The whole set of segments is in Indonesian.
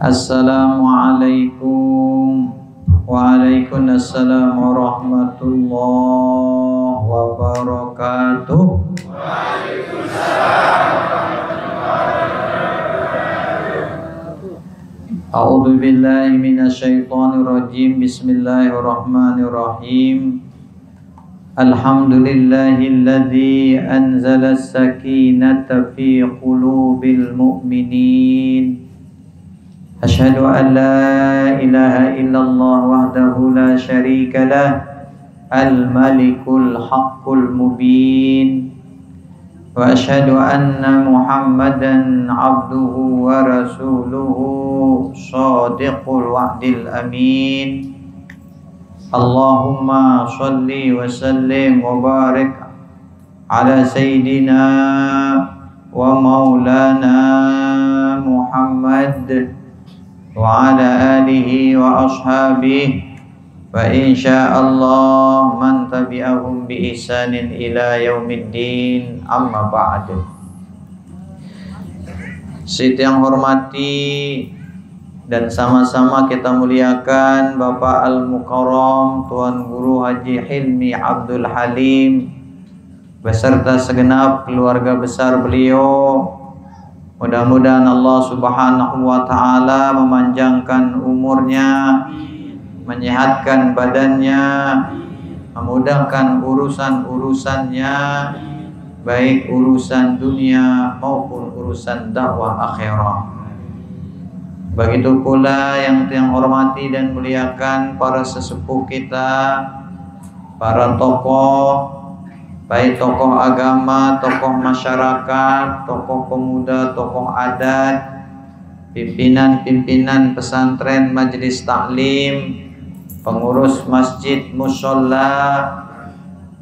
Assalamualaikum Waalaikumsalam warahmatullahi wabarakatuh. A'udzu billahi minasyaitonir rajim. Bismillahirrahmanirrahim. Alhamdulillahilladzi anzala as-sakinata fi qulubil mu'minin. Asyhadu an la ilaha illallah wahdahu la syarika lah, al-malikul haqqul mubin. Wa asyhadu anna Muhammadan abduhu wa rasuluhu shadiqul wa'dil amin. Allahumma shalli wa sallim wa barik ala sayyidina wa maulana Muhammad wa ala alihi wa ashabihi wa insyaallah man tabi'ahum bi ihsanin ila yaumiddin, amma ba'du. Siti yang hormati dan sama-sama kita muliakan Bapak Al-Mukarram Tuan Guru Haji Hilmi Abdul Halim beserta segenap keluarga besar beliau. Mudah-mudahan Allah Subhanahu wa ta'ala memanjangkan umurnya, menyehatkan badannya, memudahkan urusan-urusannya, baik urusan dunia maupun urusan dakwah akhirah. Begitu pula yang hormati dan muliakan para sesepuh kita, para tokoh, baik tokoh agama, tokoh masyarakat, tokoh pemuda, tokoh adat, pimpinan-pimpinan pesantren, majelis taklim, pengurus masjid musholla,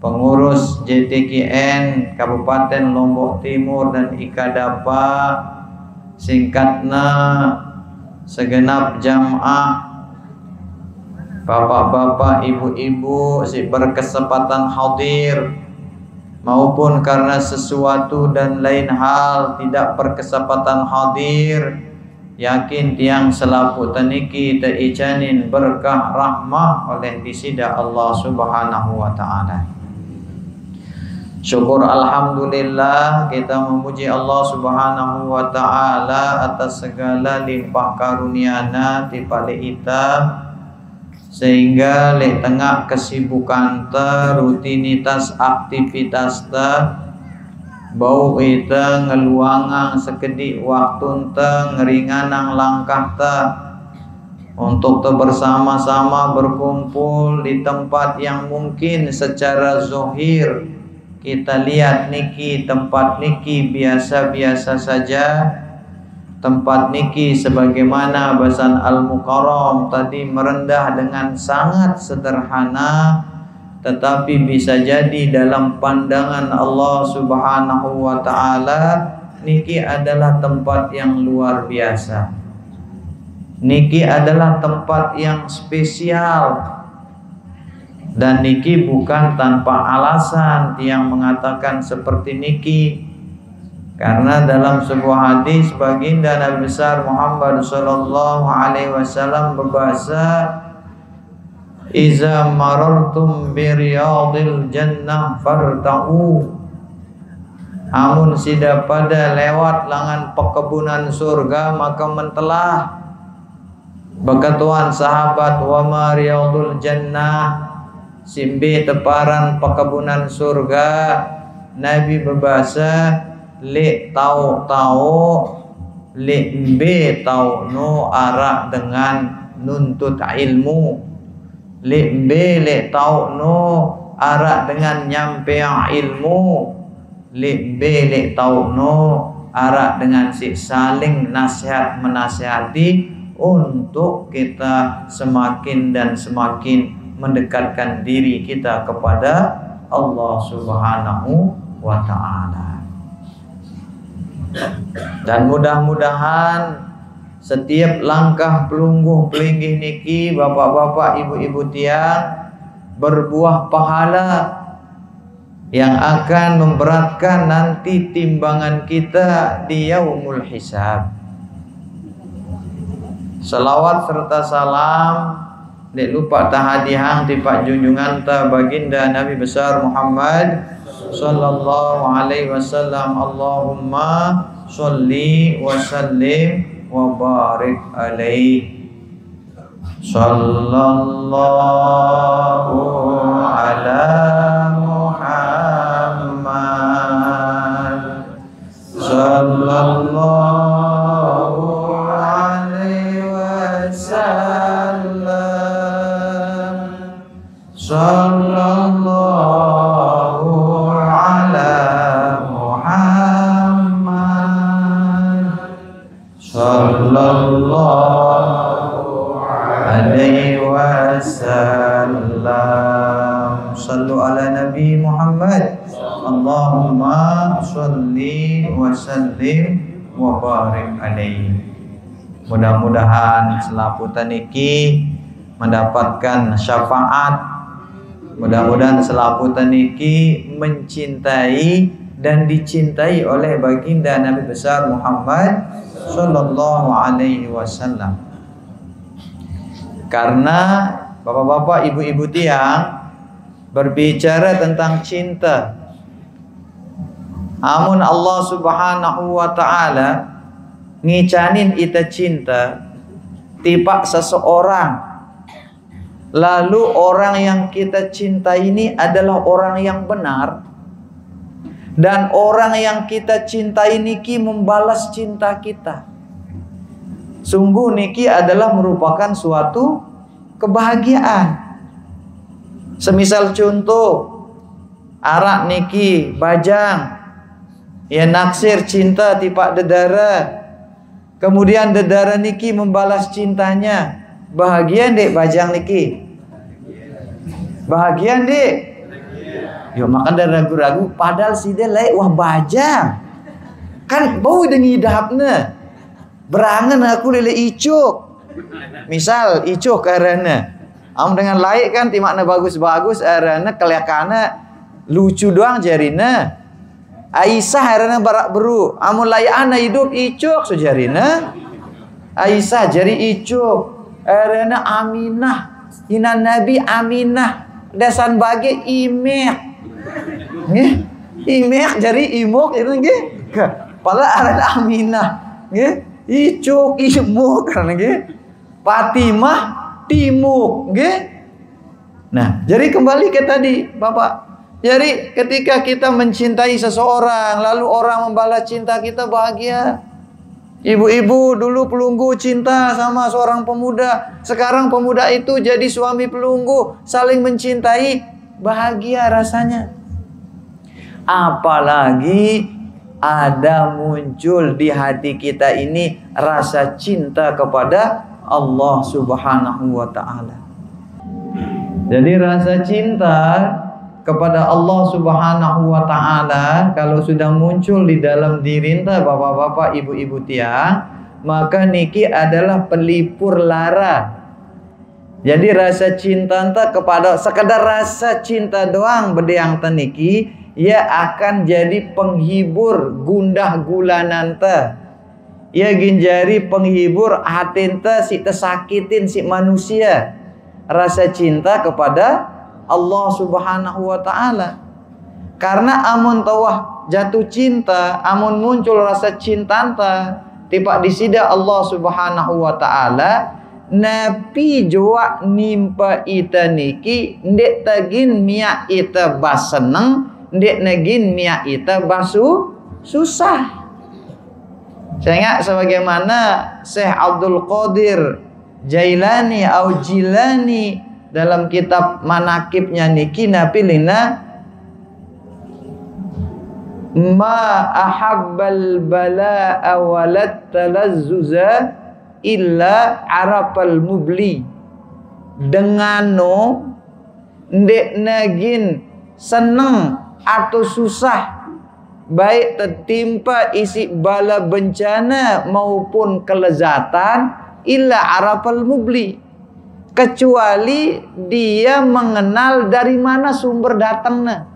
pengurus JTKN Kabupaten Lombok Timur dan Ikadapa, singkatnya segenap jamaah, bapak-bapak, ibu-ibu si berkesempatan hadir maupun karena sesuatu dan lain hal tidak berkesempatan hadir, yakin tiang selapu teniki teicanin berkah rahmah oleh disida Allah Subhanahu wa ta'ala. Syukur alhamdulillah, kita memuji Allah Subhanahu wa ta'ala atas segala limpah karunia-Na ti pale ita, sehingga le tengah kesibukan te, rutinitas aktivitas te, bau ita ngeluangang sekedik waktu te, ngeringanang langkah te, untuk te bersama-sama berkumpul di tempat yang mungkin secara zohir kita lihat niki tempat niki biasa-biasa saja, tempat niki sebagaimana bahasan Al-Mukarram tadi merendah dengan sangat sederhana, tetapi bisa jadi dalam pandangan Allah Subhanahu wa ta'ala niki adalah tempat yang luar biasa. Niki adalah tempat yang spesial. Dan niki bukan tanpa alasan yang mengatakan seperti niki, karena dalam sebuah hadis baginda Nabi besar Muhammad sallallahu alaihi wasallam berbahasa, "Iza marartum bi riyadil jannah farta'u." Amun sida pada lewat langan perkebunan surga maka mentelah. Bekatuan sahabat, "Wa ma riyadul jannah?" Simbi teparan perkebunan surga. Nabi berbahasa, "Li tau li be tau no arah dengan nuntut ilmu, li be li tau no arah dengan nyampe ilmu, li be li tau no arah dengan si saling nasihat menasihati untuk kita semakin dan semakin mendekatkan diri kita kepada Allah Subhanahu wa ta'ala. Dan mudah-mudahan setiap langkah pelungguh pelinggih niki bapak-bapak, ibu-ibu tiang berbuah pahala yang akan memberatkan nanti timbangan kita di yaumul hisab. Salawat serta salam dek lupa tahadihang tipak junjungan ta baginda Nabi besar Muhammad sallallahu alaihi wasallam. Allahumma sholli wa sallim wa barik alaihi. Sallallahu ala Muhammad sallallahu alaihi wasallam. Sallallahu ala Muhammad sallallahu alaihi wasallam. Sallu ala Nabi Muhammad. Allahumma sholli wa sallim wa barik alaihi. Mudah-mudahan selaputan niki mendapatkan syafaat. Mudah-mudahan selaputan niki mencintai dan dicintai oleh baginda Nabi besar Muhammad sallallahu alaihi wasallam. Karena bapak-bapak, ibu-ibu tiang berbicara tentang cinta. Amun Allah Subhanahu wa taala ngicanin ita cinta tipak seseorang, lalu orang yang kita cinta ini adalah orang yang benar, dan orang yang kita cintai niki membalas cinta kita. Sungguh niki adalah merupakan suatu kebahagiaan. Semisal contoh, arak niki bajang, ya naksir cinta tipak dedara, kemudian dedara niki membalas cintanya. Bahagia dek bajang niki? Bahagia dek? Yo makan dan ragu-ragu, padahal si dia laik wah bajang. Kan bau dengan hidapnya. Berangan aku lele icuk. Misal icuk karena am dengan laik kan timakna bagus-bagus arana keliakana lucu doang jarina. Aisyah arana barak beru. Amun laik ana hidup icuk sejarina. Aisyah jari icuk. Arana Aminah, hina Nabi Aminah, dasan bagi imek, nggih, imek jari imuk itu nggih, padahal arana Aminah, nggih, icuk imuk karena nggih, Fatimah timuk, nggih. Nah, jadi kembali ke tadi, Bapak. Jadi ketika kita mencintai seseorang, lalu orang membalas cinta kita, bahagia. Ibu-ibu dulu pelunggu cinta sama seorang pemuda. Sekarang pemuda itu jadi suami pelunggu, saling mencintai, bahagia rasanya. Apalagi ada muncul di hati kita ini rasa cinta kepada Allah Subhanahu wa ta'ala. Jadi rasa cinta kepada Allah Subhanahu wa ta'ala kalau sudah muncul di dalam diri enta, bapak-bapak, ibu-ibu tiang, maka niki adalah pelipur lara. Jadi rasa cinta enta kepada sekadar rasa cinta doang bedeang niki, ia akan jadi penghibur gundah gulana enta. Ia ginjari penghibur hati enta si tersakitin si manusia. Rasa cinta kepada Allah Subhanahu wa ta'ala. Karena amun tawah jatuh cinta, amun muncul rasa cinta anta, tipak disida Allah Subhanahu wa ta'ala, napi jua nimpa ita niki, ndek tagin miak ita bas seneng, ndek nagin miak ita basu susah. Saya ingat sebagaimana Syekh Abdul Qadir Jailani atau Jilani dalam kitab manakibnya niki napilina ma ahabbal bala'a walat talazzuza illa arafal mubli. Dengano ndek nagin seneng atau susah, baik tertimpa isi bala bencana maupun kelezatan, illa arafal mubli, kecuali dia mengenal dari mana sumber datangnya.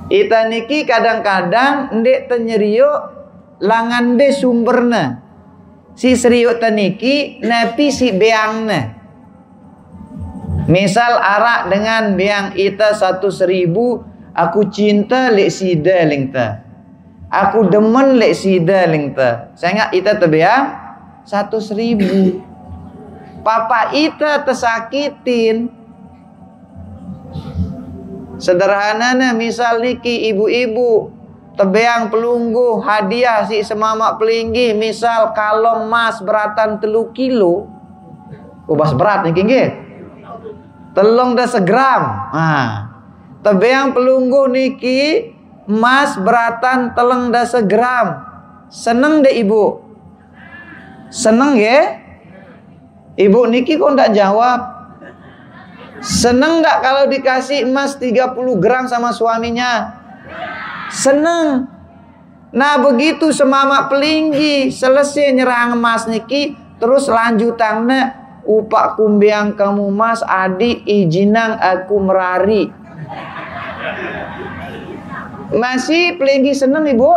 Ita niki kadang-kadang ndek tenyerio langan de sumberna. si seriuk taniki napi si beangna. Misal arak dengan beang ita 1.000, aku cinta lek sida lengta. Aku demen lek sida lengta. Sehingga ita terbeang 1.000. Papa ita tersakitin. Sederhananya misal niki ibu-ibu tebeang pelunggu hadiah si semamak pelinggi, misal kalong emas beratan 3 kilo. Ubas berat niki nggih. Telung dah segram. Tebeang pelunggu niki emas beratan telung dah segram. Seneng deh ibu? Seneng ya? Ibu niki kok ndak jawab? Seneng nggak kalau dikasih emas 30 gram sama suaminya? Seneng. Nah begitu semamak pelinggi selesai nyerang emas niki, terus lanjutannya upak kumbiang kamu mas adik ijinang aku merari. Masih pelinggi seneng ibu?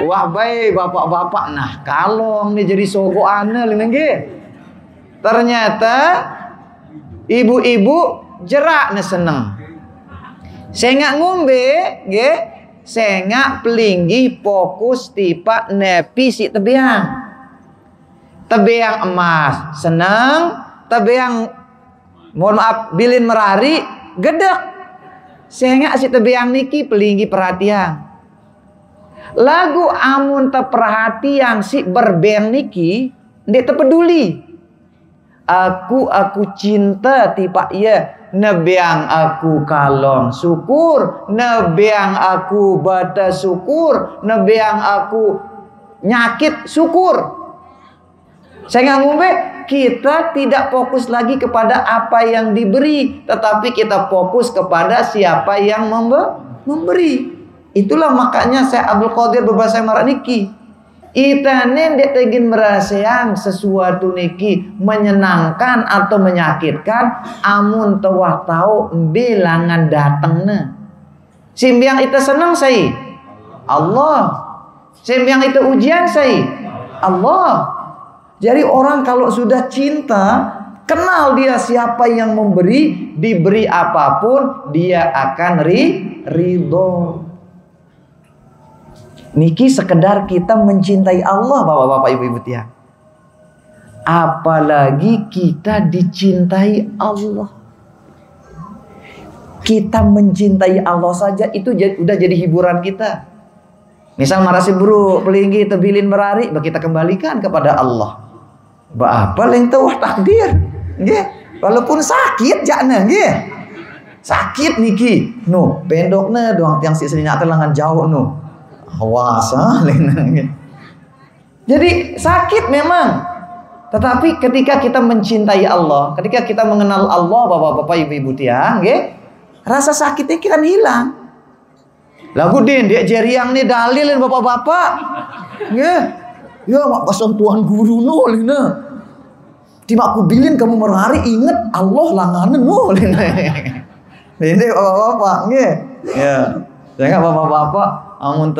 Wah baik bapak-bapak, nah kalong nih jadi sogo aneh nggih. Ternyata ibu-ibu jerak nih seneng. Sengak ngombe nggih, sengak pelinggi fokus tipak nepi si tebeang. Tebeang emas seneng, tebeang mohon maaf bilin merari gedek. Sengak si tebeang niki pelinggi perhatian. Lagu amun perhatian si berbeang niki ndek peduli. Aku cinta tipak ya, nebeang aku kalong syukur, nebeang aku bata syukur, nebeang aku nyakit syukur. Saya ngombe kita tidak fokus lagi kepada apa yang diberi, tetapi kita fokus kepada siapa yang memberi. Itulah makanya saya Abdul Qadir berbahasa Arab niki. Ita nendek tegin merasakan sesuatu niki menyenangkan atau menyakitkan, amun tewah tahu bilangan datangnya. Simbiang ita senang saya Allah, simbiang ita ujian saya Allah. Jadi orang kalau sudah cinta, kenal dia siapa yang memberi, diberi apapun dia akan ridho. Niki sekedar kita mencintai Allah, bapak-bapak, ibu-ibu tiang. Apalagi kita dicintai Allah. Kita mencintai Allah saja itu udah jadi hiburan kita. Misal marasi buruk, pelinggi, tebilin berari, kita kembalikan kepada Allah. Apa yang tahu takdir, nggih. Walaupun sakit jangan, nggih. Sakit niki, no, pendoknya doang tiang si seninya telangan jauh no. Awas, jadi sakit memang, tetapi ketika kita mencintai Allah, ketika kita mengenal Allah, bapak-bapak, ibu-ibu tiang, nggih, rasa sakitnya kan hilang. Lagu din dia jeriang nih dalilin bapak-bapak, nggih, ya mak pasang Tuhan guru nol, nah, tiba aku bilin kamu merari inget Allah langanan nol, ini bapak-bapak, nggih, ya, jangan bapak-bapak. Amun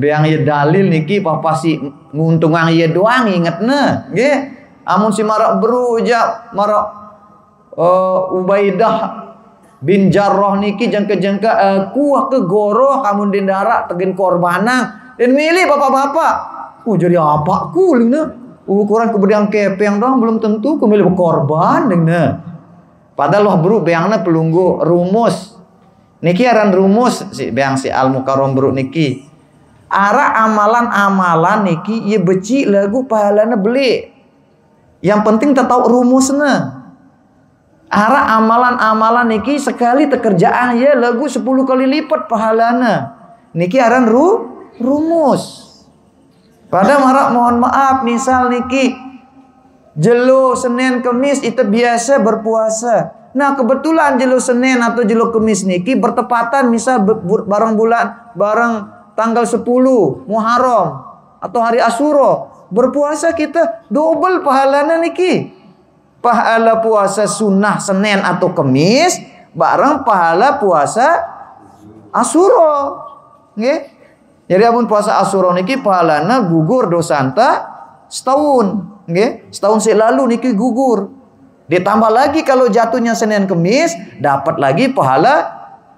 beang ye dalil niki papa si nguntungang ye doang ingetna nggih. Amun si marak beruja marak Ubaidah bin Jarrah niki jengke-jengke aku ke goro kamun dendara tegin korbanang dan milih bapak-bapak. Jadi apa ku lina ukuran keberdiang kepeng doang belum tentu ku milih korban lina. Padahal bro beangna pelunggu rumus. Niki aran rumus si beang si Al Mukarram bro niki. Ara amalan-amalan niki ye beci lagu pahalana beli. Yang penting tahu rumusnya. Ara amalan-amalan niki sekali tekerjaan ye lagu 10 kali lipat pahalana. Niki aran rumus. Pada marak mohon maaf misal niki jelo Senin Kemis itu biasa berpuasa. Nah kebetulan jelo Senin atau jelo Kemis niki bertepatan misal bareng tanggal 10 Muharram atau hari Asyura, berpuasa kita double pahalanya niki. Pahala puasa sunnah Senin atau Kemis bareng pahala puasa Asyura. Nggih. Jadi amun puasa Asyura niki pahalana gugur dosanta setahun, nggih. Setahun lalu niki gugur. Ditambah lagi kalau jatuhnya Senin Kemis, dapat lagi pahala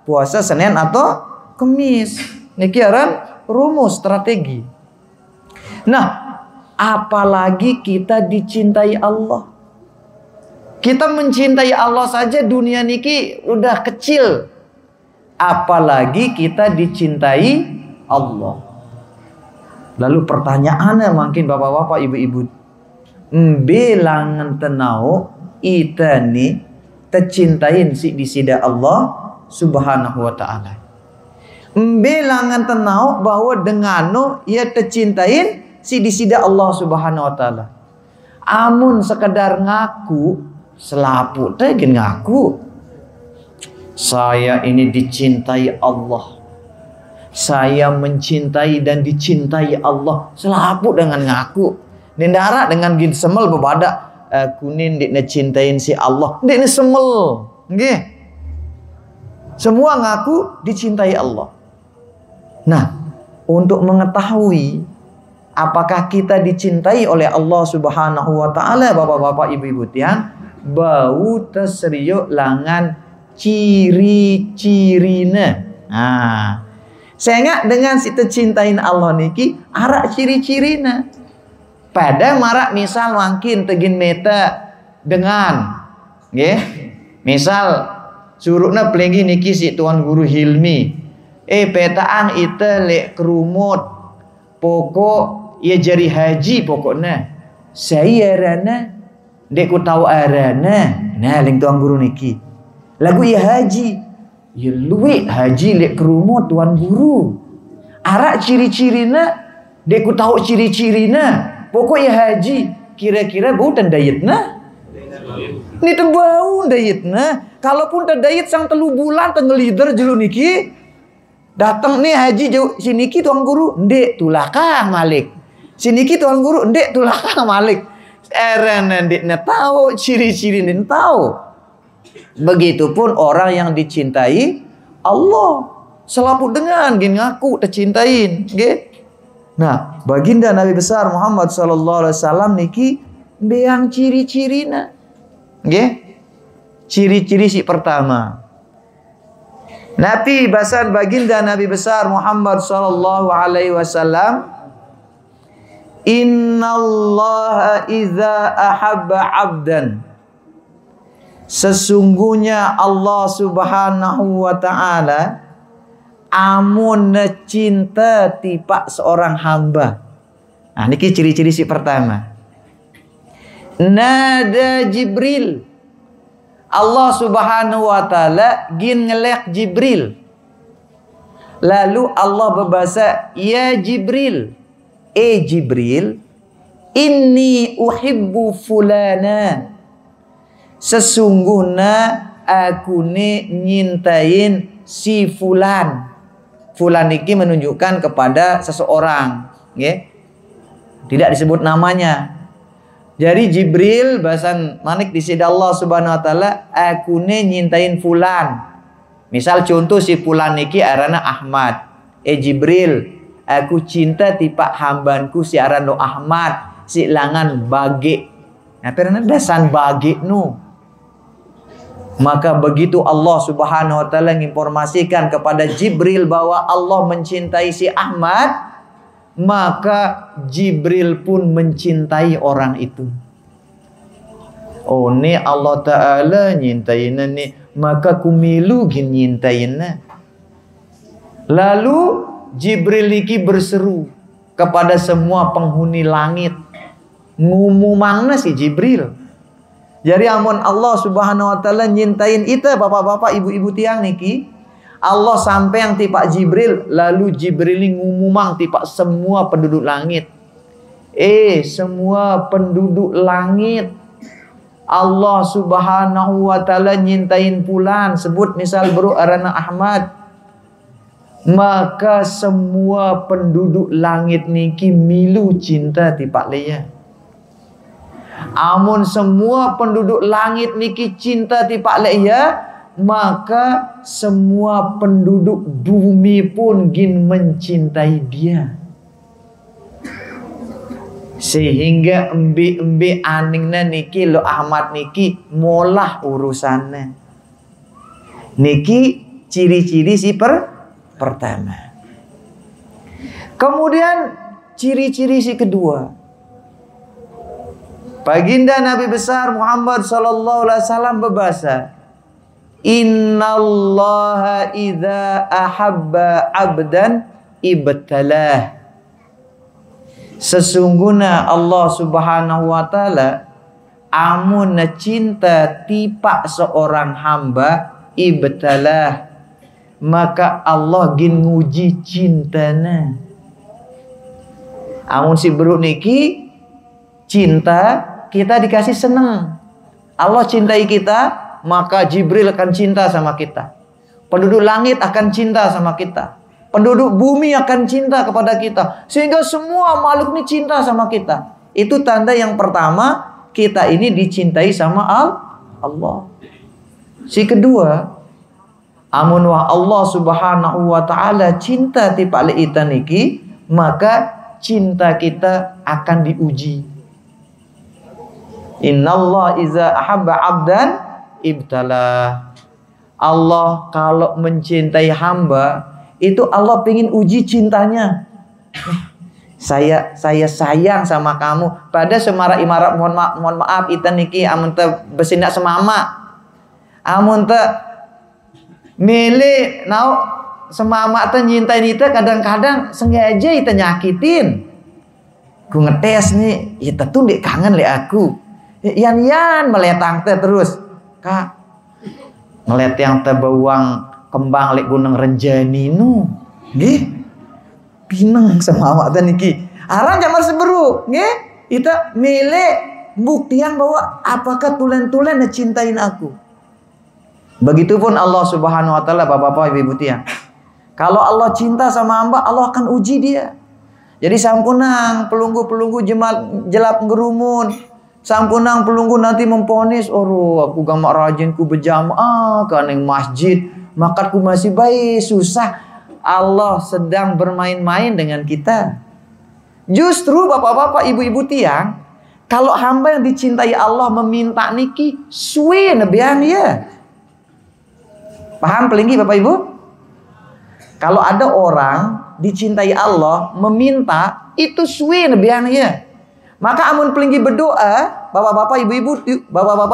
puasa Senin atau Kemis. Niki aran rumus strategi. Nah, apalagi kita dicintai Allah. Kita mencintai Allah saja dunia niki udah kecil. Apalagi kita dicintai Allah. Lalu pertanyaannya mungkin bapak-bapak, ibu-ibu, belangan tenau ita ni tercintain si di sida Allah Subhanahu wa taala. Belangan tenau bahwa dengano ia tercintain si di sida Allah Subhanahu wa taala. Amun sekedar ngaku selapu teh ngaku saya ini dicintai Allah. Saya mencintai dan dicintai Allah. Selapu dengan ngaku. Nindara dengan gin semel bebadak. Aku ni ndik cintain si Allah. Ndik ni semel. Nggih. Semua ngaku dicintai Allah. Nah, untuk mengetahui apakah kita dicintai oleh Allah Subhanahu wa taala, bapak-bapak, ibu-ibu tiang, bau teseriuk langan ciri-cirine. Nah, sehingga dengan si tercintain Allah niki arak ciri-cirina. Pada marak misal mungkin tegin meta dengan nggih. Misal surukna pelenggi niki si Tuan Guru Hilmi. Petaan ita lek kerumut pokok ia jari haji pokoknya. Saya arana dek ku tahu arana. Nah, ling Tuan Guru niki. Lagu ia haji. Ya luit haji lek kerumut Tuan Guru. Arak ciri-cirina, dek ku tahu ciri-cirina. Pokoknya haji, kira-kira bau tendayitna. Ni tembau dayitna. Kalaupun tendayit sang 3 bulan tenggelider jelu niki. Datang nih haji jauh siniki Tuan Guru, ndek tulakang malik. Siniki Tuan Guru, ndek tulakang malik. Erana ndekna tahu ciri-cirina tahu. Begitupun orang yang dicintai Allah, selalu dengan gin ngaku tercintain, nggih. Nah, baginda Nabi besar Muhammad sallallahu alaihi wasallam niki beang ciri-cirina. Nggih. Ciri-ciri si pertama. Nabi basan baginda Nabi besar Muhammad sallallahu alaihi wasallam, innallaha idza ahabba 'abdan, sesungguhnya Allah Subhanahu wa taala amun cinta tipak seorang hamba. Nah, niki ciri-ciri si pertama. Nada Jibril. Allah Subhanahu wa taala gin ngelek Jibril. Lalu Allah berbahasa, "Ya Jibril, Jibril, inni uhibbu fulana." Sesungguhnya aku ni nyintain si fulan. Fulan ini menunjukkan kepada seseorang, nggih. Tidak disebut namanya. Jadi Jibril bahasan manik di sida Allah Subhanahu wa taala, aku ni nyintain fulan. Misal contoh si fulan niki arana Ahmad. Jibril, aku cinta tipak hambanku si arana Ahmad, si langan bagi. Nah, perana dasan bagi nu. Maka begitu Allah Subhanahu wa taala menginformasikan kepada Jibril bahwa Allah mencintai si Ahmad, maka Jibril pun mencintai orang itu. Oh, ni Allah Ta'ala nyintain ni, maka kumilu gin nyintain. Lalu Jibril iki berseru kepada semua penghuni langit. Ngumumangna si Jibril. Jadi amun Allah Subhanahu wa taala nyintain ita bapak-bapak, ibu-ibu tiang niki, Allah sampai yang tipak Jibril, lalu Jibril ngumumang tipak semua penduduk langit. Semua penduduk langit, Allah Subhanahu wa taala nyintain pulan, sebut misal bro arana Ahmad. Maka semua penduduk langit niki milu cinta tipak leya. Amun semua penduduk langit niki cinta tipak leya, maka semua penduduk bumi pun gin mencintai dia. Sehingga embe-embe aningna niki lo Ahmad niki molah urusannya. Niki ciri-ciri si pertama. Kemudian ciri-ciri si kedua. Baginda Nabi besar Muhammad sallallahu alaihi wasallam berbahasa, Innallaha idza ahabba 'abdan ibtalah. Sesungguhnya Allah Subhanahu wa taala amun cinta tipak seorang hamba ibtalah, maka Allah gin nguji cintana. Amun si bro niki cinta, kita dikasih senang. Allah cintai kita, maka Jibril akan cinta sama kita. Penduduk langit akan cinta sama kita. Penduduk bumi akan cinta kepada kita. Sehingga semua makhluk ini cinta sama kita. Itu tanda yang pertama, kita ini dicintai sama Allah. Si kedua, amun wa Allah Subhanahu wa taala cinta tipak ita niki, maka cinta kita akan diuji. Innallah iza ahabba 'abdan ibtalah. Allah kalau mencintai hamba, itu Allah pengen uji cintanya. Saya sayang sama kamu. Pada semara imarat mohon maaf ita niki amun teh besinak semama. Amun teh milih nau semama teh nyintain ita, kadang-kadang sengaja ita nyakitin. Ku ngetes nih, ita tuh dek kangen le aku. Yan meletang teh terus. Kak, ngeliat yang teh bawang kembang lek Gunung Renjani nu. Nggih. Pinang sama awak teh niki. Arang jamar seberu, nggih. Ita milih buktian bahwa apakah tulen-tulen cintain aku. Begitupun Allah Subhanahu wa taala, Bapak-bapak, Ibu-ibu tiang. Kalau Allah cinta sama hamba, Allah akan uji dia. Jadi sampunang pelunggu-pelunggu jelap ngerumun. Sampunang pelunggu nanti memponis, aku gamak rajin ku berjamaah ke neng masjid, maka ku masih baik, susah. Allah sedang bermain-main dengan kita. Justru bapak-bapak, ibu-ibu tiang, kalau hamba yang dicintai Allah meminta niki, suwe nebian ya. Paham pelinggi Bapak Ibu? Kalau ada orang dicintai Allah meminta, itu suwe nebian ya. Maka amun pelinggi berdoa, bapak-bapak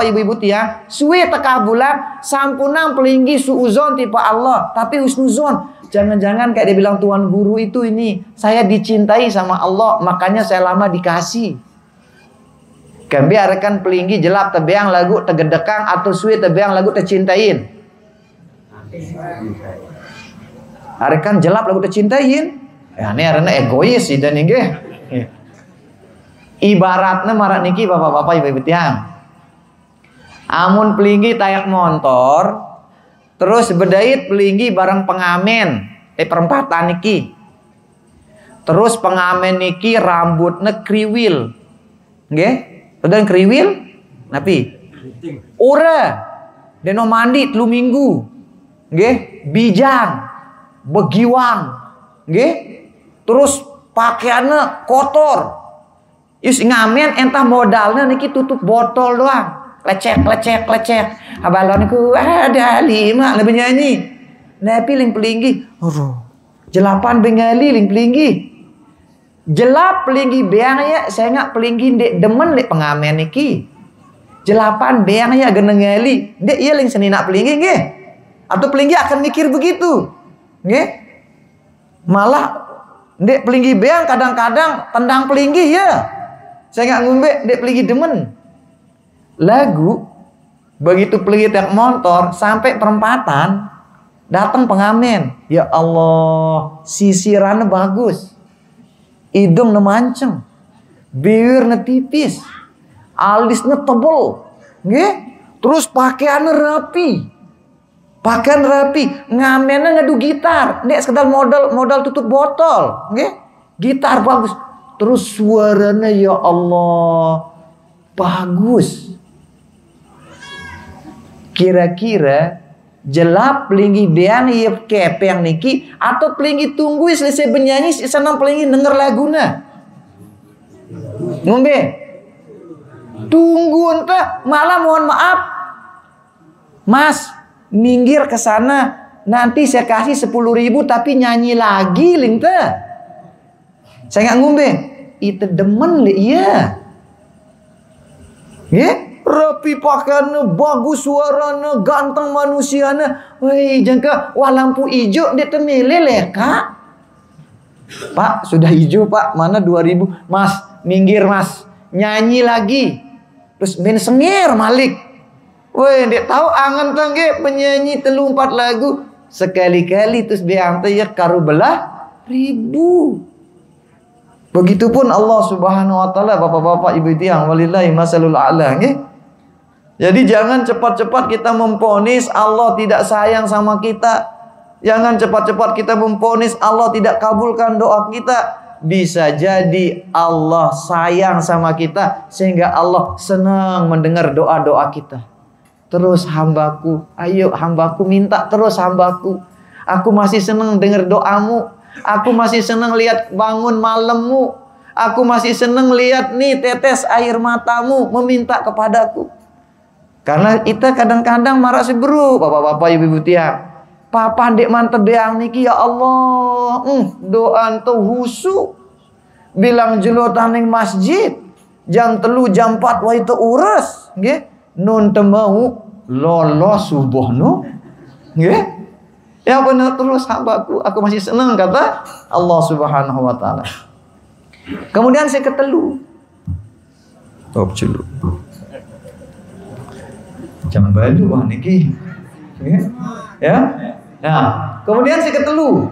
ibu-ibu tiang, suwe tekabulan sampunang pelinggi suuzon tipe Allah, tapi husnuzon. Jangan-jangan kayak dia bilang Tuan Guru itu ini, saya dicintai sama Allah, makanya saya lama dikasih. Kami arekan pelinggi jelap tebeang lagu tegedekang atau suwe tebeang lagu tercintain. Arekan jelap lagu tercintain. Ya ini arena egois sih dan ini. Ibaratnya marak niki bapak-bapak ibu-ibu tiang. Amun pelinggi tayak motor, terus bedait pelinggi bareng pengamen perempatan niki. Terus pengamen niki rambutnya kriwil. Nggih? Udah kriwil? Napi? Ora. Deno mandi 3 minggu. Nggih? Bijang. Begiwang. Nggih? Terus pakaiannya kotor. Yus ngamen entah modalnya niki tutup botol doang. Lecek. Abalon niku ada 5 lebih nyanyi. Napi ling pelinggi. Jelapan bengali ling pelinggi. Jelap pelinggi beang ya, saya nggak pelinggi dek demen dek pengamen niki. Jelapan beang ya genengali. Dek iya ling senina pelinggi nggih. Atau pelinggi akan mikir begitu. Nggih. Malah dek pelinggi beang kadang-kadang tendang pelinggi ya. Saya nggak ngumbe dek pelinggi demen. Lagu begitu pelinggi tiap motor sampai perempatan datang pengamen. Ya Allah, sisirannya bagus. Hidung nemanceng. Bibirnya tipis. Alisnya tebel. Nggih? Terus pakaiannya rapi. Pakaian rapi, ngamennya ngadu gitar. Nek sekedar modal tutup botol, nggih? Gitar bagus. Terus suaranya ya Allah bagus. Kira-kira jelap pelingi bean iya kepeng niki atau pelingi tunggu selesai bernyanyi senang pelingi denger laguna. Ngombe. Tunggu entah malah mohon maaf. Mas, minggir ke sana. Nanti saya kasih 10.000 tapi nyanyi lagi linte. Saya nggak ngombe. Itu demen le iya. Nggih? Rapi pakaiannya, bagus suaranya, ganteng manusianya. Woi, jangka wah lampu hijau dia temele leh, Kak. Pak, sudah hijau, Pak. Mana 2.000? Mas, minggir, Mas. Nyanyi lagi. Terus main sengir malik. Woi, dia tahu angan tangge penyanyi 3-4 lagu sekali-kali terus beante ya karu belah 1.000. Begitupun Allah Subhanahu wa taala, Bapak-bapak, Ibu tiang, walillahi masalul a'la, nggih. Jadi jangan cepat-cepat kita memponis Allah tidak sayang sama kita. Jangan cepat-cepat kita memponis Allah tidak kabulkan doa kita. Bisa jadi Allah sayang sama kita sehingga Allah senang mendengar doa-doa kita. Terus hambaku, ayo hambaku minta terus hambaku. Aku masih senang dengar doamu. Aku masih senang lihat bangun malammu. Aku masih senang lihat nih tetes air matamu meminta kepadaku. Karena kita kadang-kadang marah sebru, bapak-bapak, ibu-ibu tiang. Papa dek mantep beang niki ya Allah. Doa ente husu. Bilang jelo taning masjid. Jam 3 jam 4 wah itu urus. Nggih. Nun temau lolos subuhnu. Nggih. Ya benar terus hambaku. Aku masih senang kata Allah Subhanahu wa taala. Kemudian saya ketelu. Oh, jelu. Jangan baju wah niki. Ya. Nah, kemudian si ketelu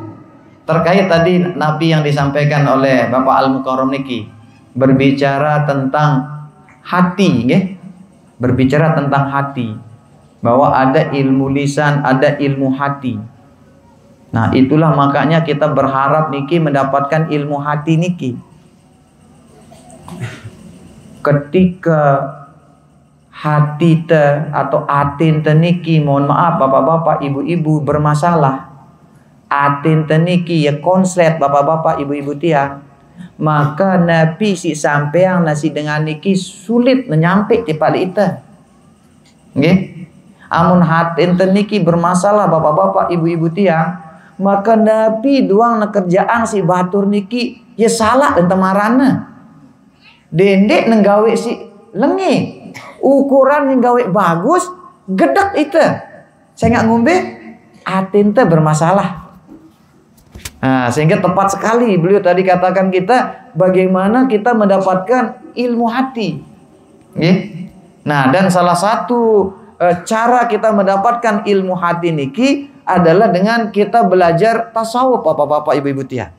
terkait tadi Nabi yang disampaikan oleh Bapak Al-Mukarram niki berbicara tentang hati, nggih. Berbicara tentang hati. Bahwa ada ilmu lisan, ada ilmu hati. Nah, itulah makanya kita berharap niki mendapatkan ilmu hati niki. Ketika hati te atau atin te niki, mohon maaf bapak-bapak, ibu-ibu bermasalah. Atin te niki ya konslet bapak-bapak, ibu-ibu tiang. Maka Nabi si sampeang nasi dengan niki sulit menyampe tipa ita. Nggih. Amun hatin te niki bermasalah bapak-bapak, ibu-ibu tiang, maka Nabi doang na kerjaan si batur niki ya salah dan temarana. Dendek nenggawe si lengi. Ukuran yang gawe bagus, gedek itu. Saya nggak ngombe, atin teh bermasalah. Nah, sehingga tepat sekali beliau tadi katakan kita bagaimana kita mendapatkan ilmu hati. Nah, dan salah satu cara kita mendapatkan ilmu hati niki adalah dengan kita belajar tasawuf, bapak-bapak, ibu-ibu tiang.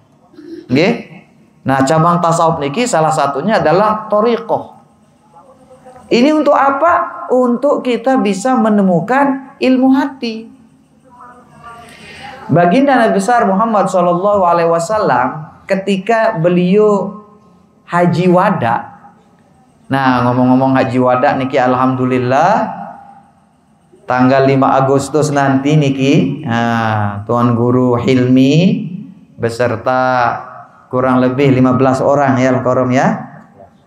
Nah, cabang tasawuf niki salah satunya adalah thariqah. Ini untuk apa? Untuk kita bisa menemukan ilmu hati. Baginda Nabi besar Muhammad SAW ketika beliau haji wada. Nah, ngomong-ngomong haji wada niki alhamdulillah tanggal 5 Agustus nanti niki. Nah, Tuan Guru Hilmi beserta kurang lebih 15 orang ya Al-Karom ya.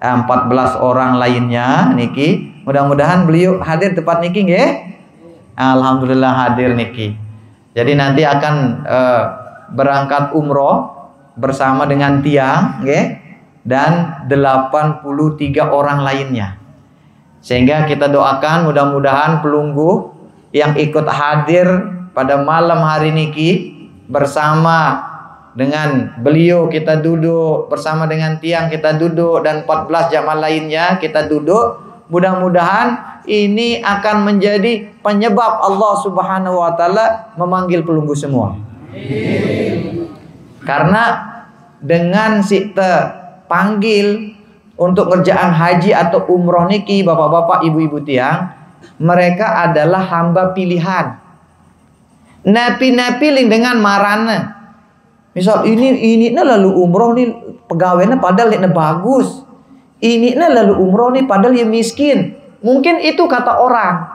14 orang lainnya niki. Mudah-mudahan beliau hadir tepat niki nggih. Alhamdulillah hadir niki. Jadi nanti akan berangkat umroh bersama dengan tiang nggih dan 83 orang lainnya. Sehingga kita doakan mudah-mudahan pelunggu yang ikut hadir pada malam hari niki bersama dengan beliau kita duduk, bersama dengan tiang kita duduk, dan 14 jamaah lainnya kita duduk. Mudah-mudahan ini akan menjadi penyebab Allah Subhanahu wa taala memanggil pelunggu semua. Karena dengan kita panggil untuk kerjaan haji atau umroh niki, bapak-bapak, ibu-ibu tiang, mereka adalah hamba pilihan. Napi-napi dengan marana. Misal ini lalu umroh nih pegawainya padahal ini bagus. Ini lalu umroh nih padahal dia miskin. Mungkin itu kata orang.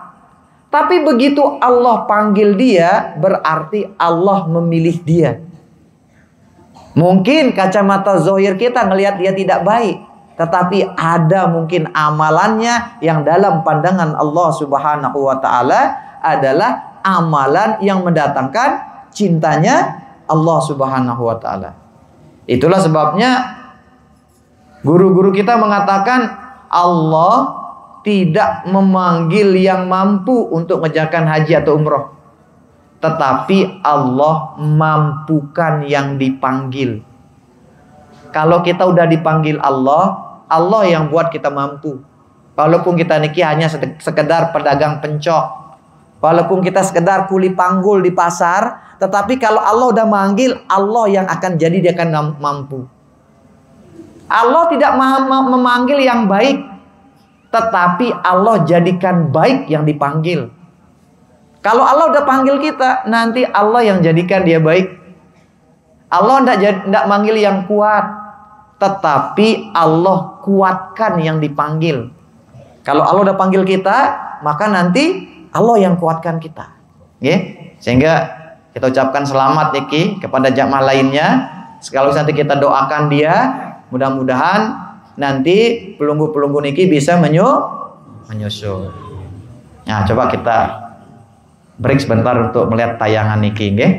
Tapi begitu Allah panggil dia, berarti Allah memilih dia. Mungkin kacamata zahir kita ngelihat dia tidak baik, tetapi ada mungkin amalannya yang dalam pandangan Allah Subhanahu wa taala adalah amalan yang mendatangkan cintanya Allah Subhanahu wa taala. Itulah sebabnya guru-guru kita mengatakan Allah tidak memanggil yang mampu untuk mengerjakan haji atau umroh, tetapi Allah mampukan yang dipanggil. Kalau kita udah dipanggil Allah, Allah yang buat kita mampu. Walaupun kita niki hanya sekedar pedagang pencok, walaupun kita sekedar kuli panggul di pasar, tetapi kalau Allah udah manggil, Allah yang akan jadi, dia akan mampu. Allah tidak memanggil yang baik, tetapi Allah jadikan baik yang dipanggil. Kalau Allah udah panggil kita, nanti Allah yang jadikan dia baik. Allah tidak manggil yang kuat, tetapi Allah kuatkan yang dipanggil. Kalau Allah udah panggil kita, maka nanti Allah yang kuatkan kita. Sehingga kita ucapkan selamat niki kepada jamaah lainnya. Sekaligus nanti kita doakan dia, mudah-mudahan nanti pelunggu-pelunggu niki bisa menyusul. Nah, coba kita break sebentar untuk melihat tayangan niki, nggih.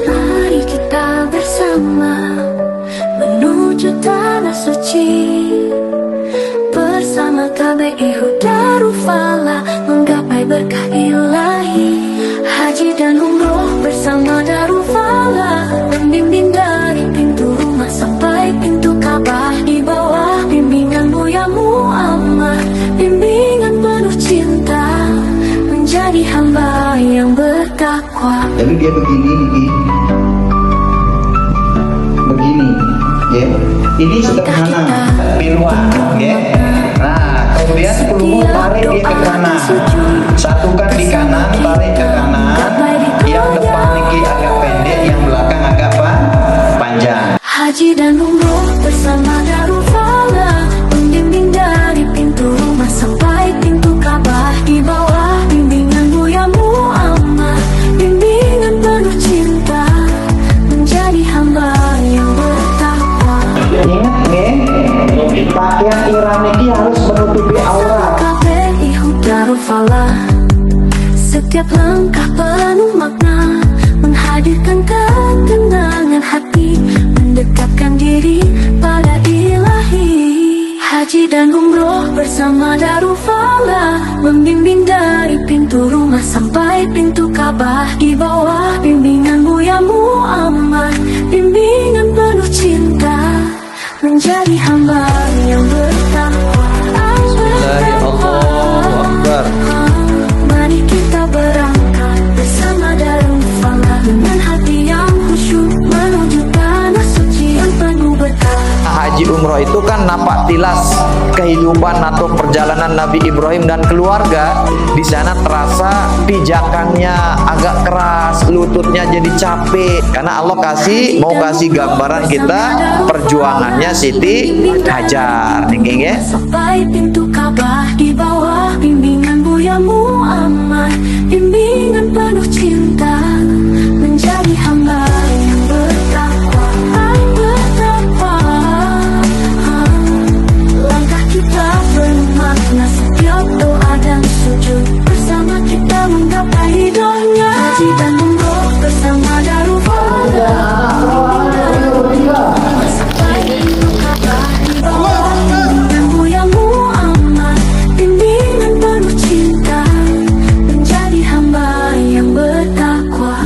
Mari kita bersama menuju tanah suci, bersama KBI Darul Falah menggapai berkah ilahi. Haji dan umroh bersama Darul Falah, membimbing dari pintu rumah sampai pintu Ka'bah, di bawah bimbingan Buya Muhammad, bimbingan penuh cinta, menjadi hamba yang bertakwa. Jadi dia begini, ya. Ini sederhana, piluan, ya. Nah, kemudian pelunggu tarik dia ke kanan, satukan di kanan, tarik ke kanan. Yang depan niki agak pendek, yang belakang agak panjang. Haji dan umroh bersama Darul Falah, membimbing dari pintu rumah sampai pintu Ka'bah, di bawah bimbingan Buya Muhammad, bimbingan penuh cinta, menjadi hamba yang bertakwa. Ingat nih, pakaian ihram niki harus menutupi aurat. KBI Darul Falah, setiap langkah penuh makna, menghadirkan ketenangan hati, mendekatkan diri pada ilahi. Haji dan umroh bersama Darul Falah, membimbing dari pintu rumah sampai pintu Ka'bah, di bawah bimbingan Buya Muhammad, bimbingan penuh cinta, menjadi hamba yang bertakwa. Mari kita berangkat bersama Darul Falah, dengan hati yang khusyuk menuju tanah suci yang penuh berkah. Haji umroh itu kan nampak tilas kehidupan atau perjalanan Nabi Ibrahim dan keluarga. Di sana terasa pijakannya agak keras, lututnya jadi capek, karena Allah mau kasih gambaran kita perjuangannya Siti Hajar. Nggih. Sampai pintu Ka'bah, di bawah bimbingan Buya Muhammad, bimbingan penuh cinta, menjadi hamba yang bertakwa. Langkah kita penuh makna, setiap doa dan sujud, bersama kita menggapai ridhonya. Haji dan umroh bersama Darul Falah, sampai pintu Ka'bah, di bawah bimbingan Buya Muhammad, bimbingan penuh cinta, menjadi hamba yang bertakwa.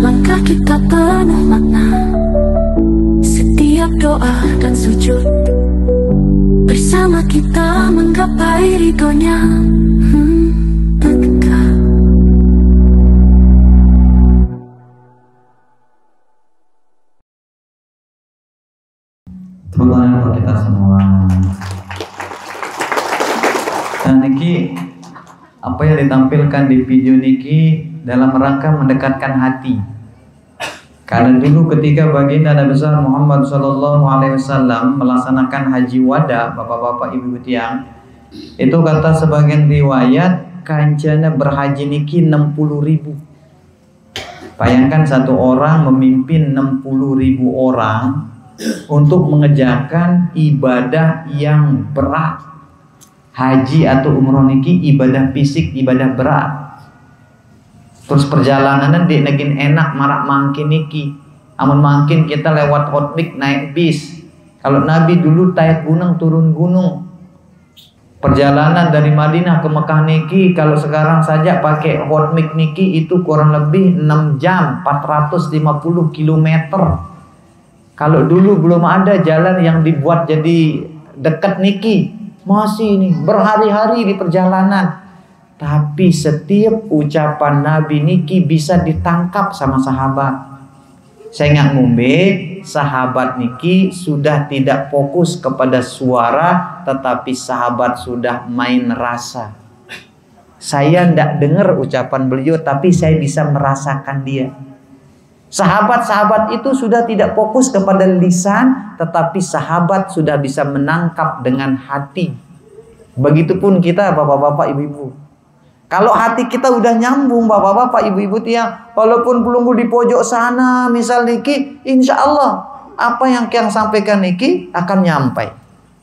Langkah kita penuh makna, setiap doa dan sujud, bersama kita menggapai ridhonya. Pertanyaan untuk kita semua. Nah niki, apa yang ditampilkan di video niki dalam rangka mendekatkan hati. Karena dulu ketika baginda Nabi besar Muhammad SAW melaksanakan haji wada, bapak-bapak ibu tiang, itu kata sebagian riwayat kancana berhaji niki 60.000. Bayangkan satu orang memimpin 60.000 orang untuk mengerjakan ibadah yang berat. Haji atau umroh niki ibadah fisik, ibadah berat. Terus perjalanan di negin enak marak mangkin niki. Amun mangkin kita lewat hotmik naik bis. Kalau Nabi dulu naik gunung turun gunung. Perjalanan dari Madinah ke Mekah niki kalau sekarang saja pakai hotmik niki itu kurang lebih 6 jam 450 km. Kalau dulu belum ada jalan yang dibuat jadi dekat niki, masih ini berhari-hari di perjalanan. Tapi setiap ucapan Nabi niki bisa ditangkap sama sahabat. Saya nggak ngombe, sahabat niki sudah tidak fokus kepada suara, tetapi sahabat sudah main rasa. Saya nggak dengar ucapan beliau, tapi saya bisa merasakan dia. Sahabat-sahabat itu sudah tidak fokus kepada lisan, tetapi sahabat sudah bisa menangkap dengan hati. Begitupun kita bapak-bapak ibu-ibu. Kalau hati kita udah nyambung bapak-bapak ibu-ibu tiang, walaupun pelunggu di pojok sana misal niki, insya Allah apa yang sampaikan niki akan nyampai.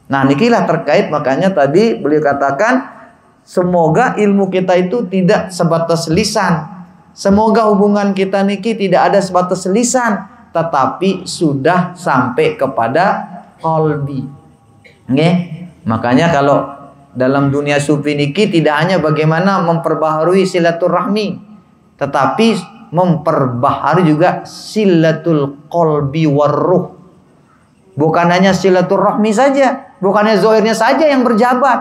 Nah nikilah terkait, makanya tadi beliau katakan semoga ilmu kita itu tidak sebatas lisan. Semoga hubungan kita niki tidak ada sebatas lisan, tetapi sudah sampai kepada qalbi. Nggih? Makanya kalau dalam dunia sufi niki tidak hanya bagaimana memperbaharui silaturahmi, tetapi memperbaharui juga silatul qalbi warruh. Bukan hanya silaturahmi saja, bukannya zahirnya saja yang berjabat.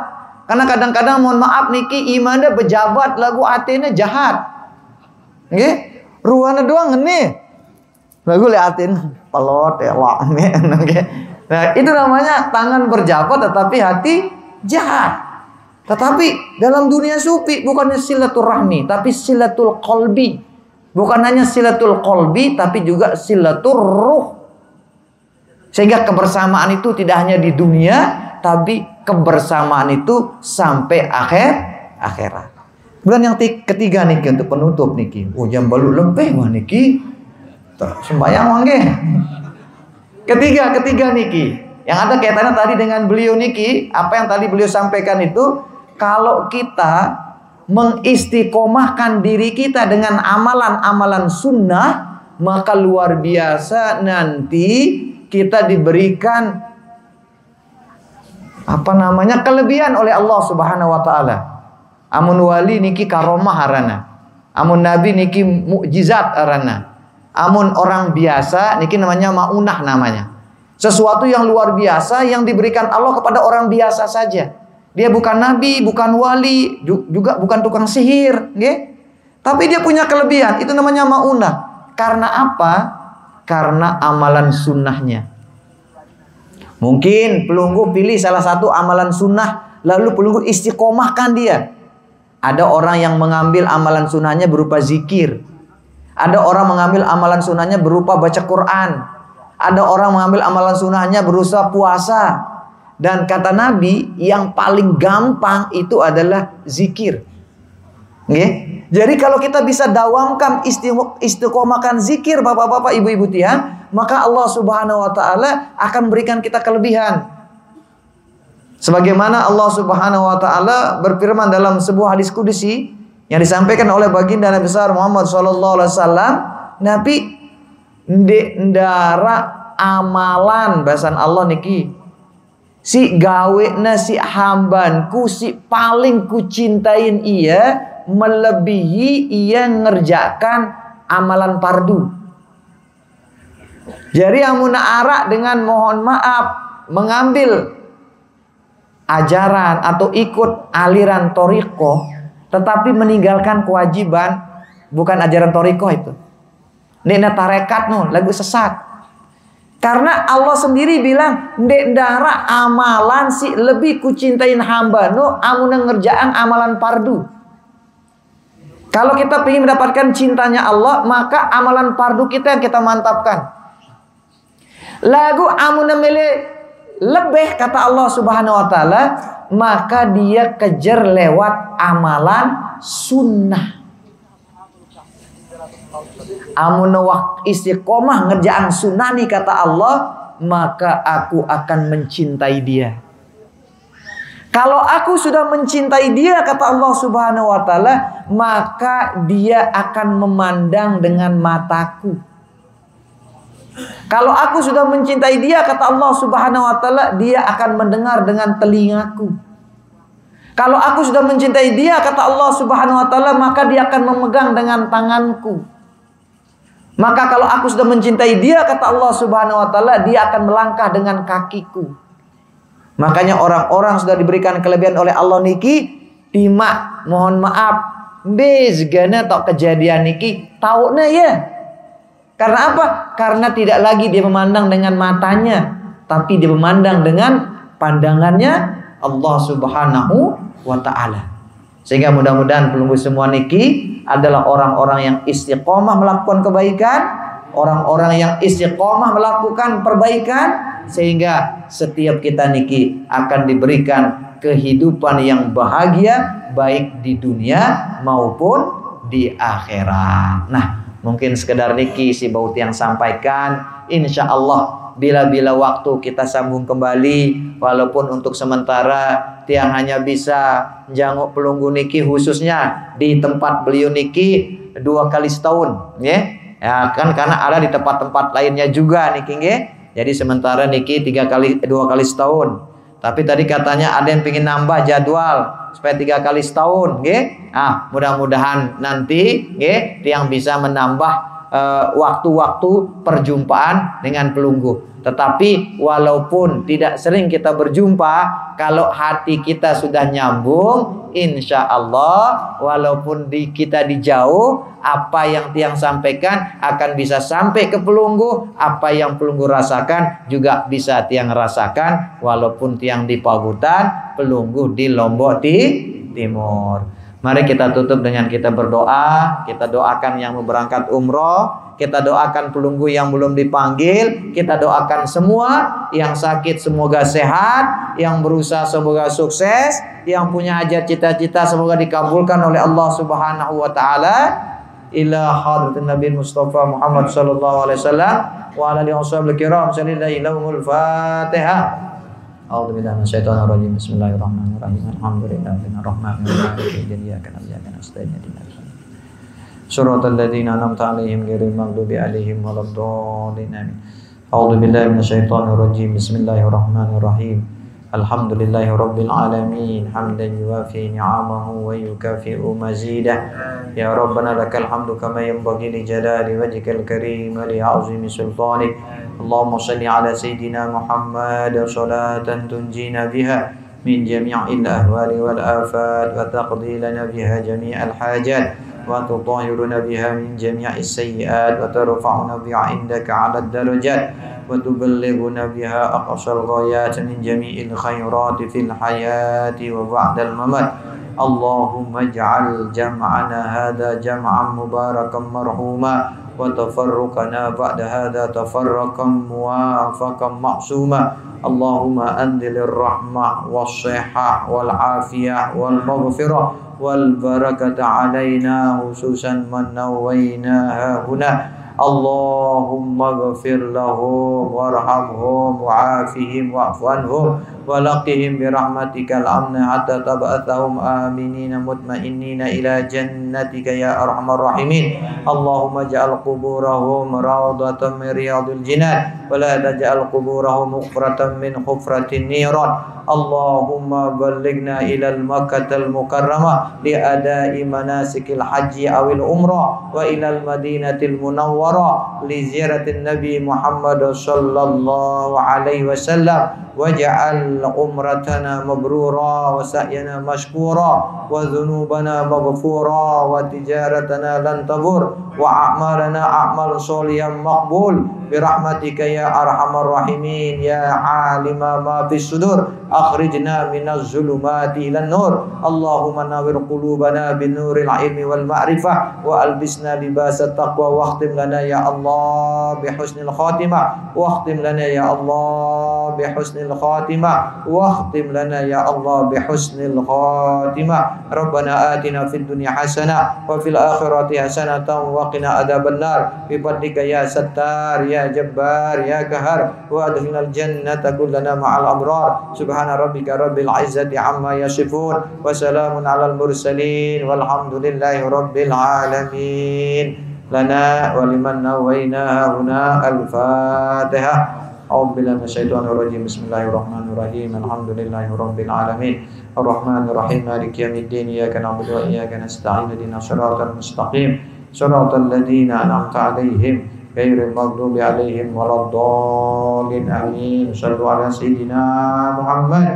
Karena kadang-kadang mohon maaf niki imannya berjabat lagu atene jahat. Nggih? Ruana doang ngene. Lagu liatin pelot ya lah nggih. Nah, itu namanya tangan berjabat tetapi hati jahat. Tetapi dalam dunia sufi bukannya silaturahmi, tapi silatul qalbi. Bukan hanya silatul qalbi, tapi juga silatul ruh. Sehingga kebersamaan itu tidak hanya di dunia, tapi kebersamaan itu sampai akhirat. Kemudian yang ketiga niki untuk penutup niki. Oh jam balu lebih wah niki. Sembayang wangge. Ketiga niki. Yang ada kaitannya tadi dengan beliau niki, apa yang tadi beliau sampaikan itu, kalau kita mengistiqomahkan diri kita dengan amalan-amalan sunnah, maka luar biasa nanti kita diberikan kelebihan oleh Allah Subhanahu wa taala. Amun wali niki karomah harana. Amun nabi niki mukjizat harana. Amun orang biasa niki namanya maunah namanya. Sesuatu yang luar biasa yang diberikan Allah kepada orang biasa saja. Dia bukan nabi, bukan wali, juga bukan tukang sihir, nggih. Tapi dia punya kelebihan, itu namanya maunah. Karena apa? Karena amalan sunnahnya. Mungkin pelunggu pilih salah satu amalan sunnah, lalu pelunggu istiqomahkan dia. Ada orang yang mengambil amalan sunnahnya berupa zikir. Ada orang mengambil amalan sunnahnya berupa baca Quran. Ada orang mengambil amalan sunnahnya berusaha puasa. Dan kata Nabi, yang paling gampang itu adalah zikir. Okay? Jadi kalau kita bisa dawamkan istiqomahkan zikir bapak-bapak ibu-ibu tiang, maka Allah Subhanahu wa taala akan berikan kita kelebihan. Sebagaimana Allah Subhanahu wa taala berfirman dalam sebuah hadis qudsi yang disampaikan oleh baginda Nabi besar Muhammad sallallahu alaihi wasallam, Nabi ndara amalan bahasan Allah niki. Si gawena si hambanku si paling kucintain ia melebihi ia ngerjakan amalan fardu. Jadi amuna arak dengan mohon maaf mengambil ajaran atau ikut aliran toriko, tetapi meninggalkan kewajiban, bukan ajaran toriko itu. Ini tarekat no, lagu sesat. Karena Allah sendiri bilang, ndek ndara amalan si lebih kucintain hamba no, amuna ngerjaan amalan fardu. Kalau kita ingin mendapatkan cintanya Allah, maka amalan fardu kita yang kita mantapkan. Lagu amuna mele lebih kata Allah Subhanahu wa taala, maka dia kejar lewat amalan sunnah. Amuna wak istiqomah ngerjaan sunnah nih kata Allah, maka aku akan mencintai dia. Kalau aku sudah mencintai dia kata Allah Subhanahu wa taala, maka dia akan memandang dengan mataku. Kalau aku sudah mencintai dia kata Allah Subhanahu wa taala, dia akan mendengar dengan telingaku. Kalau aku sudah mencintai dia kata Allah Subhanahu wa taala, maka dia akan memegang dengan tanganku. Maka kalau aku sudah mencintai dia kata Allah Subhanahu wa taala, dia akan melangkah dengan kakiku. Makanya orang-orang sudah diberikan kelebihan oleh Allah niki, timak mohon maaf bezgana tok kejadian niki tahunya ya. Karena apa? Karena tidak lagi dia memandang dengan matanya, tapi dia memandang dengan pandangannya Allah Subhanahu wa taala. Sehingga mudah-mudahan pelunggu semua niki adalah orang-orang yang istiqomah melakukan kebaikan, orang-orang yang istiqomah melakukan perbaikan, sehingga setiap kita niki akan diberikan kehidupan yang bahagia baik di dunia maupun di akhirat. Nah, mungkin sekedar niki si Bauti yang sampaikan. Insya Allah bila-bila waktu kita sambung kembali, walaupun untuk sementara tiang hanya bisa janguk pelunggu niki khususnya di tempat beliau niki 2 kali setahun, ya kan, karena ada di tempat-tempat lainnya juga niki, ya. Jadi sementara niki 2 kali setahun. Tapi tadi katanya ada yang pengen nambah jadwal supaya 3 kali setahun, nggih. Mudah-mudahan nanti nggih tiang bisa menambah waktu-waktu perjumpaan dengan pelunggu. Tetapi walaupun tidak sering kita berjumpa, kalau hati kita sudah nyambung, insya Allah walaupun kita dijauh, apa yang tiang sampaikan akan bisa sampai ke pelunggu. Apa yang pelunggu rasakan juga bisa tiang rasakan, walaupun tiang di Pagutan, pelunggu di Lombok Timur. Mari kita tutup dengan kita berdoa. Kita doakan yang mau berangkat umroh, kita doakan pelunggu yang belum dipanggil, kita doakan semua yang sakit semoga sehat, yang berusaha semoga sukses, yang punya hajat cita-cita semoga dikabulkan oleh Allah Subhanahu wa taala. Ila hadratin Nabi Mustafa Muhammad sallallahu alaihi wasallam wa ala alihi washabihi kiram. Sallallahu Fatihah. A'udzubillahi minasyaitonir rajim. Bismillahirrahmanirrahim. Alhamdulillahirrahmanirrahim. Iyyaka na'budu wa iyyaka nasta'in. Shiratal ladzina an'amta 'alaihim ghairil maghdubi 'alaihim waladdallin. Amin. A'udzubillahi minasyaitonir rajim. Bismillahirrahmanirrahim. Alhamdulillahi rabbil alamin, hamdan yuwafi ni'amahu wa yukafi'u mazidah. Ya Rabbana lakal hamdu kama yanbaghi li jalali wajhikal karim wa li 'azimi sultanik. Allahumma shalli ala sayyidina Muhammad salatan tunjina biha min jami'il ahwali wal afat wa taqdi lana biha jami'al hajat wa tutahhiruna biha min jami'is sayyi'at wa tarfa'una biha indaka 'ala ad-darajat wa tuballighuna biha aqsal ghayat min jami'il khairati fil hayati wa ba'dal mamat. Allahumma ij'al jam'ana hadha jam'an mubarakan marhuma wa tafarruqana ba'da hadha tafarruqan muwafaqan ma'suma. Allahumma anzilir rahmah was-sihhah wal afiyah wal maghfirah wal barakata alaina khususan man nawayna huna. Allahumma ghafir lahum warhamhum wa'afihim wa'fu anhum walaqihim birahmatikal amna hatta tab'athahum aminina mutmainnina ila jannatika ya arhamar rahimin. Allahumma ja'al quburahum rawdatan min riyadil jinan wa la taj'al quburahum mughfratan min khufratin niran. Allahumma ballighna ilal Makkatal Mukarramah li ada'i manasikil haji awil umrah wa ilal Madinatil Munawwarah li ziyaratin Nabi Muhammad sallallahu alaihi wasallam waj'al umratana mabrura wa sa'yana mashkura wa dhunubana maghfura wa tijaratana lan tabur wa a'malana a'mal sholihan maqbul برحمتك يا أرحم الراحمين يا عالم ما في الصدور أخرجنا من الظلمات إلى النور اللهم نور قلوبنا بنور العلم والمعرفة وألبسنا لباس التقوى واختم لنا يا الله بحسن الخاتمة واختم لنا يا الله بحسن الخاتمة واختم لنا يا الله بحسن الخاتمة ربنا آتنا في الدنيا حسنة وفي الآخرة حسنة وقنا عذاب النار بفضلك يا ستار يا جبار يا قهار وأدخلنا الجنة كلنا مع الأبرار سبحان ربك رب العزة عما يصفون وسلام على المرسلين والحمد لله رب العالمين لنا ولمن نوينا هنا الفاتحة أعوذ بالله من الشيطان الرجيم بسم الله الرحمن الرحيم الحمد لله رب العالمين الرحمن الرحيم مالك يوم الدين إياك نعبد وإياك نستعين اهدنا الصراط المستقيم صراط الذين أنعمت عليهم غير المغضوب عليهم ولا الضالين آمين صلوا على سيدنا محمد